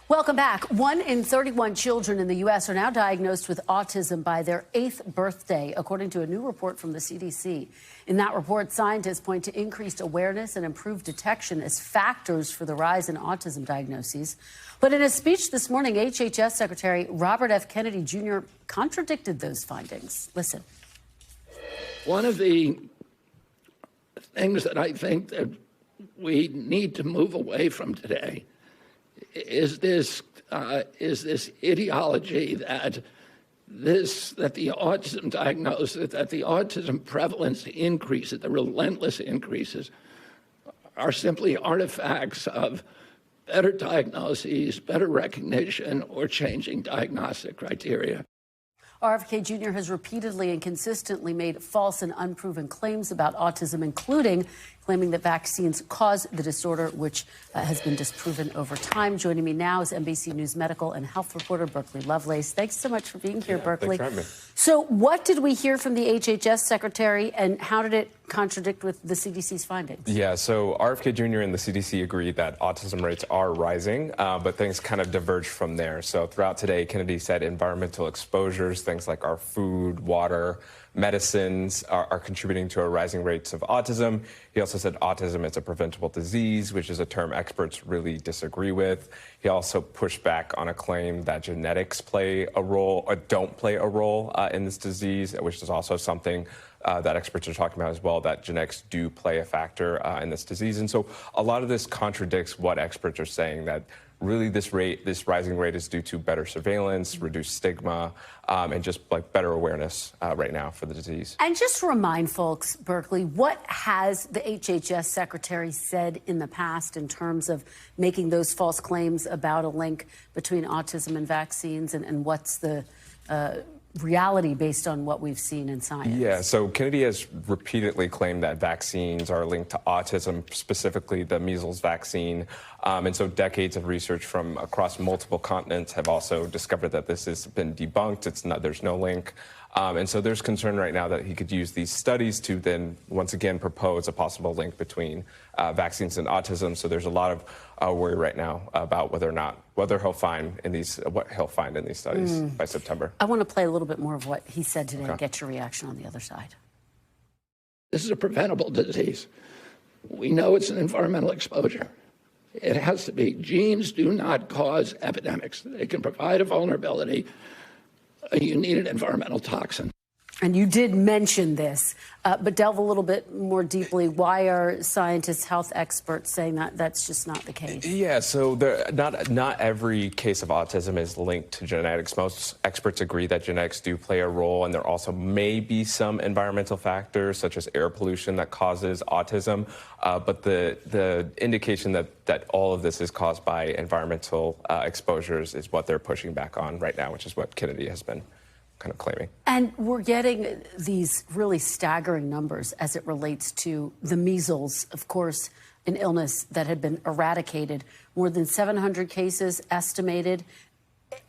Welcome back. 1 in 31 children in the U.S. are now diagnosed with autism by their 8th birthday, according to a new report from the CDC. In that report, scientists point to increased awareness and improved detection as factors for the rise in autism diagnoses. But in a speech this morning, HHS Secretary Robert F. Kennedy Jr. contradicted those findings. Listen. One of the things that I think that we need to move away from today is this ideology that the autism diagnosis, that the autism prevalence increases, the relentless increases, are simply artifacts of better diagnoses, better recognition, or changing diagnostic criteria. RFK Jr. has repeatedly and consistently made false and unproven claims about autism, including claiming that vaccines cause the disorder, which has been disproven over time. Joining me now is NBC News medical and health reporter Berkeley Lovelace. Thanks so much for being here, Berkeley. Thanks for having me. So what did we hear from the HHS Secretary, and how did it contradict with the CDC's findings? Yeah, so RFK Jr. and the CDC agreed that autism rates are rising, but things kind of diverged from there. So throughout today, Kennedy said environmental exposures, things like our food, water, medicines are contributing to our rising rates of autism. He also said autism is a preventable disease, which is a term experts really disagree with. He also pushed back on a claim that genetics play a role or don't play a role in this disease, which is also something that experts are talking about as well, that genetics do play a factor in this disease. And so a lot of this contradicts what experts are saying, that really this rising rate is due to better surveillance, reduced stigma, and just like better awareness right now for the disease. And just remind folks, Berkeley, what has the HHS Secretary said in the past in terms of making those false claims about a link between autism and vaccines, and what's the reality based on what we've seen in science? Yeah, so Kennedy has repeatedly claimed that vaccines are linked to autism, specifically the measles vaccine. And so decades of research from across multiple continents have also discovered that this has been debunked. There's no link. And so there's concern right now that he could use these studies to then once again propose a possible link between vaccines and autism. So there's a lot of worry right now about what he'll find in these studies by September. I want to play a little bit more of what he said today and get your reaction on the other side. This is a preventable disease. We know it's an environmental exposure. It has to be. Genes do not cause epidemics. They can provide a vulnerability. You need an environmental toxin. And you did mention this, but delve a little bit more deeply. Why are scientists, health experts saying that that's just not the case? Yeah, so not every case of autism is linked to genetics. Most experts agree that genetics do play a role, and there also may be some environmental factors, such as air pollution, that causes autism. But the indication that all of this is caused by environmental exposures is what they're pushing back on right now, which is what Kennedy has been kind of claiming. And we're getting these really staggering numbers as it relates to the measles, of course, an illness that had been eradicated. More than 700 cases estimated.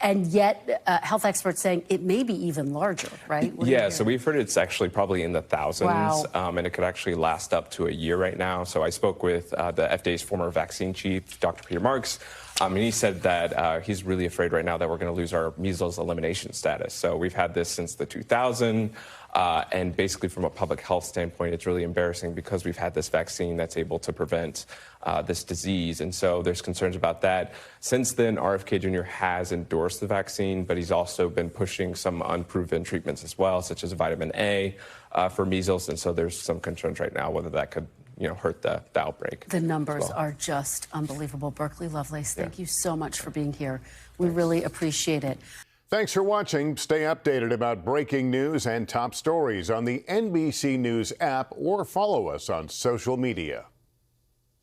And yet, health experts saying it may be even larger, right? Yeah, so we've heard it's actually probably in the thousands, wow. And it could actually last up to a year right now. So I spoke with the FDA's former vaccine chief, Dr. Peter Marks, and he said that he's really afraid right now that we're going to lose our measles elimination status. So we've had this since the 2000s. And basically, from a public health standpoint, it's really embarrassing because we've had this vaccine that's able to prevent this disease. And so there's concerns about that. Since then, RFK Jr. has endorsed the vaccine, but he's also been pushing some unproven treatments as well, such as vitamin A for measles. And so there's some concerns right now whether that could hurt the outbreak. The numbers are just unbelievable. Berkeley Lovelace, thank you so much for being here. We really appreciate it. Thanks for watching. Stay updated about breaking news and top stories on the NBC News app or follow us on social media.